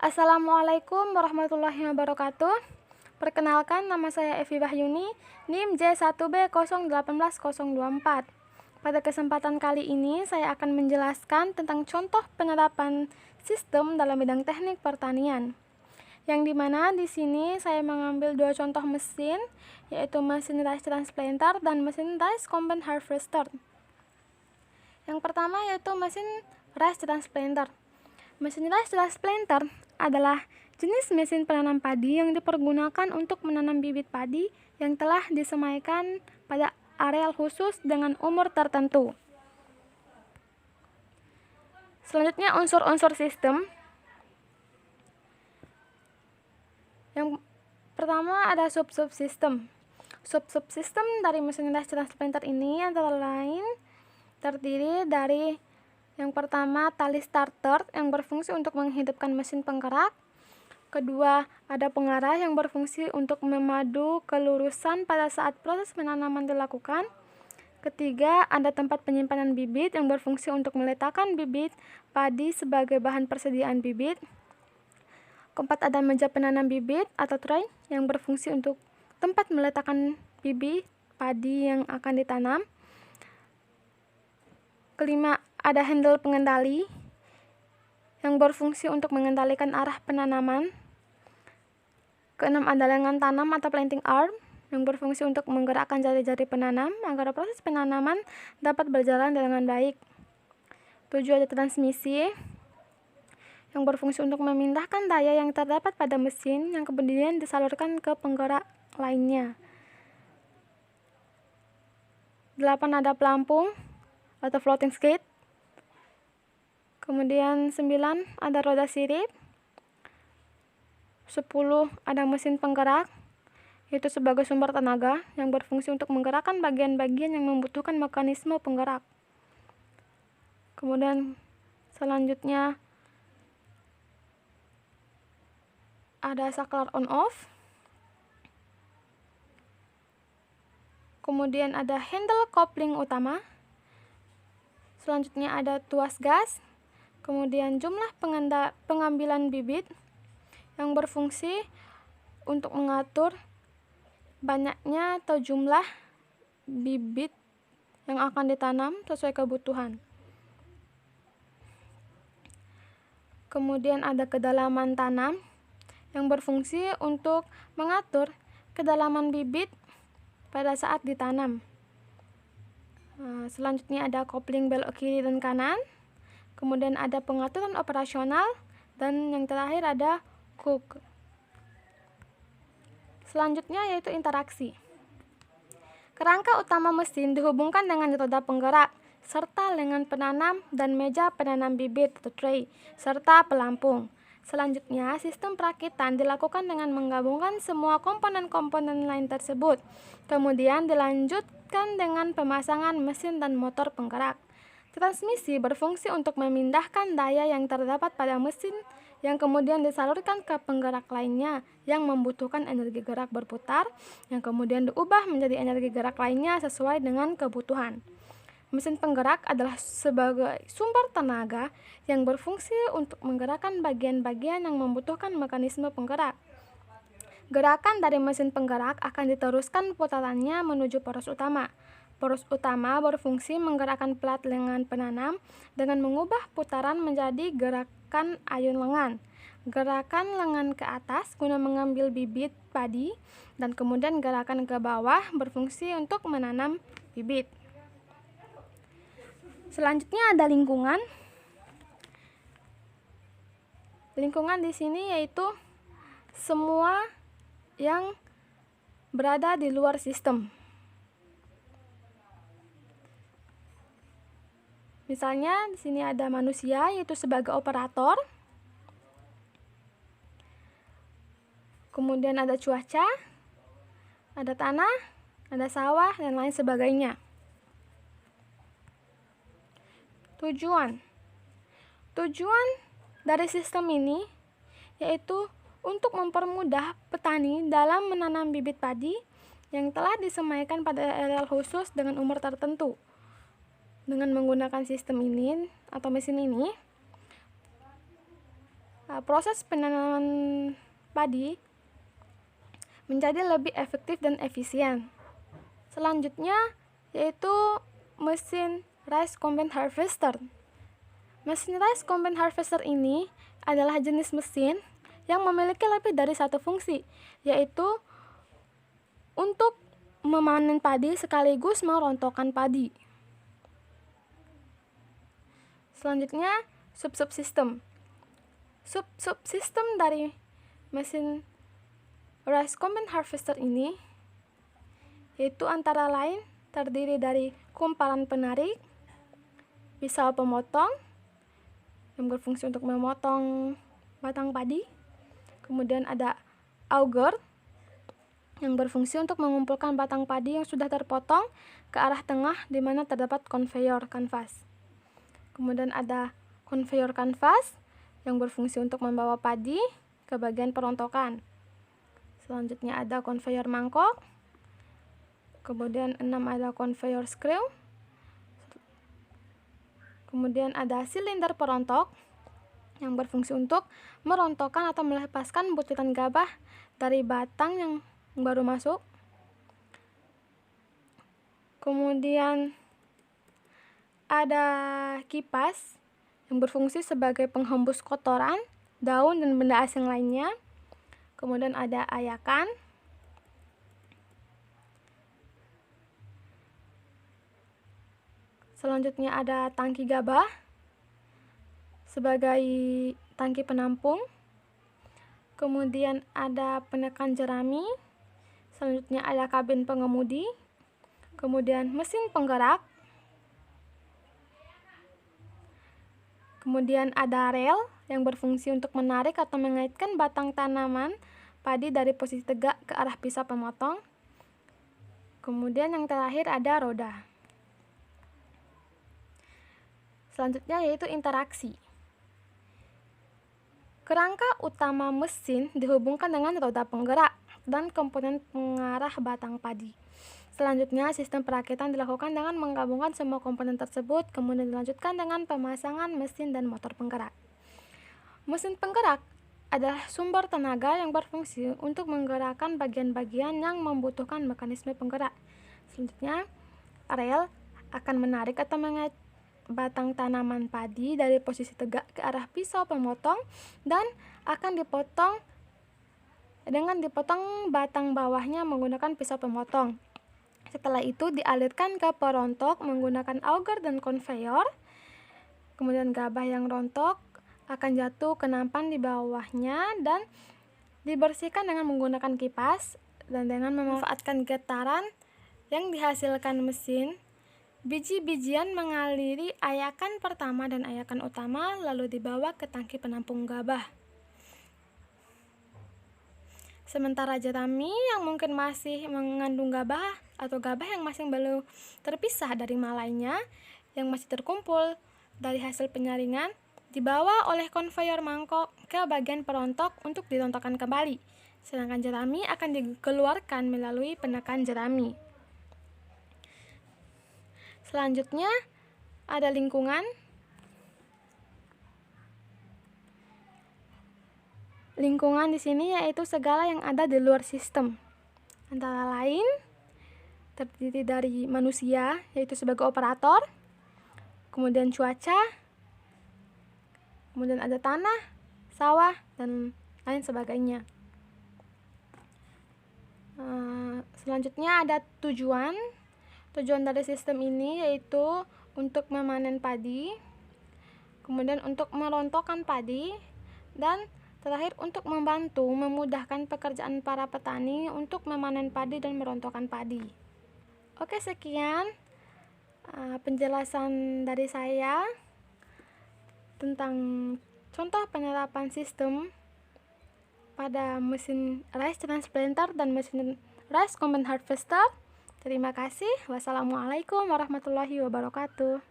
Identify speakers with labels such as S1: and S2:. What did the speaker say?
S1: Assalamualaikum warahmatullahi wabarakatuh. Perkenalkan, nama saya Evi Wahyuni, NIM J1B018024. Pada kesempatan kali ini saya akan menjelaskan tentang contoh penerapan sistem dalam bidang teknik pertanian. Yang dimana di sini saya mengambil dua contoh mesin, yaitu mesin rice transplanter dan mesin rice combine harvester. Yang pertama yaitu mesin rice transplanter. Mesin rice transplanter adalah jenis mesin penanam padi yang dipergunakan untuk menanam bibit padi yang telah disemaikan pada areal khusus dengan umur tertentu. Selanjutnya unsur-unsur sistem. Yang pertama ada sub-subsistem. Sub-subsistem dari mesin rice transplanter ini antara lain terdiri dari yang pertama, tali starter yang berfungsi untuk menghidupkan mesin penggerak. Kedua, ada pengarah yang berfungsi untuk memadu kelurusan pada saat proses penanaman dilakukan. Ketiga, ada tempat penyimpanan bibit yang berfungsi untuk meletakkan bibit padi sebagai bahan persediaan bibit. Keempat, ada meja penanam bibit atau tray yang berfungsi untuk tempat meletakkan bibit padi yang akan ditanam. Kelima, ada handle pengendali yang berfungsi untuk mengendalikan arah penanaman. Keenam, ada lengan tanam atau planting arm yang berfungsi untuk menggerakkan jari-jari penanam agar proses penanaman dapat berjalan dengan baik. 7, ada transmisi yang berfungsi untuk memindahkan daya yang terdapat pada mesin yang kemudian disalurkan ke penggerak lainnya. 8, ada pelampung atau floating skid. Kemudian 9, ada roda sirip. 10, ada mesin penggerak, yaitu sebagai sumber tenaga yang berfungsi untuk menggerakkan bagian-bagian yang membutuhkan mekanisme penggerak. Kemudian selanjutnya ada saklar on off. Kemudian ada handle coupling utama. Selanjutnya ada tuas gas. Kemudian jumlah pengambilan bibit yang berfungsi untuk mengatur banyaknya atau jumlah bibit yang akan ditanam sesuai kebutuhan. Kemudian ada kedalaman tanam yang berfungsi untuk mengatur kedalaman bibit pada saat ditanam. Selanjutnya ada kopling belok kiri dan kanan. Kemudian ada pengaturan operasional, dan yang terakhir ada hook. Selanjutnya yaitu interaksi. Kerangka utama mesin dihubungkan dengan roda penggerak, serta lengan penanam dan meja penanam bibit atau tray, serta pelampung. Selanjutnya, sistem perakitan dilakukan dengan menggabungkan semua komponen-komponen lain tersebut. Kemudian dilanjutkan dengan pemasangan mesin dan motor penggerak. Transmisi berfungsi untuk memindahkan daya yang terdapat pada mesin yang kemudian disalurkan ke penggerak lainnya yang membutuhkan energi gerak berputar, yang kemudian diubah menjadi energi gerak lainnya sesuai dengan kebutuhan. Mesin penggerak adalah sebagai sumber tenaga yang berfungsi untuk menggerakkan bagian-bagian yang membutuhkan mekanisme penggerak. Gerakan dari mesin penggerak akan diteruskan putarannya menuju poros utama. Poros utama berfungsi menggerakkan plat lengan penanam dengan mengubah putaran menjadi gerakan ayun lengan. Gerakan lengan ke atas guna mengambil bibit padi, dan kemudian gerakan ke bawah berfungsi untuk menanam bibit. Selanjutnya ada lingkungan. Lingkungan di sini yaitu semua yang berada di luar sistem. Misalnya di sini ada manusia yaitu sebagai operator. Kemudian ada cuaca, ada tanah, ada sawah, dan lain sebagainya. Tujuan dari sistem ini yaitu untuk mempermudah petani dalam menanam bibit padi yang telah disemaikan pada areal khusus dengan umur tertentu. Dengan menggunakan sistem ini atau mesin ini, proses penanaman padi menjadi lebih efektif dan efisien. Selanjutnya yaitu mesin rice combine harvester. Mesin rice combine harvester ini adalah jenis mesin yang memiliki lebih dari satu fungsi, yaitu untuk memanen padi sekaligus merontokkan padi. Selanjutnya, subsystem. Subsystem dari mesin rice combine harvester ini yaitu antara lain terdiri dari kumparan penarik, pisau pemotong yang berfungsi untuk memotong batang padi, kemudian ada auger yang berfungsi untuk mengumpulkan batang padi yang sudah terpotong ke arah tengah di mana terdapat conveyor kanvas. Kemudian ada conveyor kanvas yang berfungsi untuk membawa padi ke bagian perontokan. Selanjutnya ada conveyor mangkok. Kemudian 6 ada conveyor screw. Kemudian ada silinder perontok yang berfungsi untuk merontokkan atau melepaskan butiran gabah dari batang yang baru masuk. Kemudian ada kipas yang berfungsi sebagai penghembus kotoran, daun, dan benda asing lainnya. Kemudian ada ayakan. Selanjutnya ada tangki gabah sebagai tangki penampung. Kemudian ada penekan jerami. Selanjutnya ada kabin pengemudi. Kemudian mesin penggerak. Kemudian ada rel yang berfungsi untuk menarik atau mengaitkan batang tanaman padi dari posisi tegak ke arah pisau pemotong. Kemudian yang terakhir ada roda. Selanjutnya yaitu interaksi. Kerangka utama mesin dihubungkan dengan roda penggerak dan komponen pengarah batang padi. Selanjutnya, sistem perakitan dilakukan dengan menggabungkan semua komponen tersebut, kemudian dilanjutkan dengan pemasangan mesin dan motor penggerak. Mesin penggerak adalah sumber tenaga yang berfungsi untuk menggerakkan bagian-bagian yang membutuhkan mekanisme penggerak. Selanjutnya, rel akan menarik atau mengait batang tanaman padi dari posisi tegak ke arah pisau pemotong dan akan dipotong batang bawahnya menggunakan pisau pemotong. Setelah itu dialirkan ke perontok menggunakan auger dan conveyor. Kemudian gabah yang rontok akan jatuh ke nampan di bawahnya dan dibersihkan dengan menggunakan kipas dan dengan memanfaatkan getaran yang dihasilkan mesin. Biji-bijian mengaliri ayakan pertama dan ayakan utama lalu dibawa ke tangki penampung gabah. Sementara jerami yang mungkin masih mengandung gabah atau gabah yang masih belum terpisah dari malainya yang masih terkumpul dari hasil penyaringan dibawa oleh konveyor mangkok ke bagian perontok untuk dirontokkan kembali. Sedangkan jerami akan dikeluarkan melalui penekan jerami. Selanjutnya ada lingkungan. Lingkungan di sini yaitu segala yang ada di luar sistem. Antara lain terdiri dari manusia yaitu sebagai operator, kemudian cuaca, kemudian ada tanah, sawah, dan lain sebagainya. Selanjutnya ada tujuan. Tujuan dari sistem ini yaitu untuk memanen padi, kemudian untuk merontokkan padi, dan terakhir untuk membantu memudahkan pekerjaan para petani untuk memanen padi dan merontokkan padi. Oke, sekian penjelasan dari saya tentang contoh penerapan sistem pada mesin rice transplanter dan mesin rice combine harvester. Terima kasih. Wassalamualaikum warahmatullahi wabarakatuh.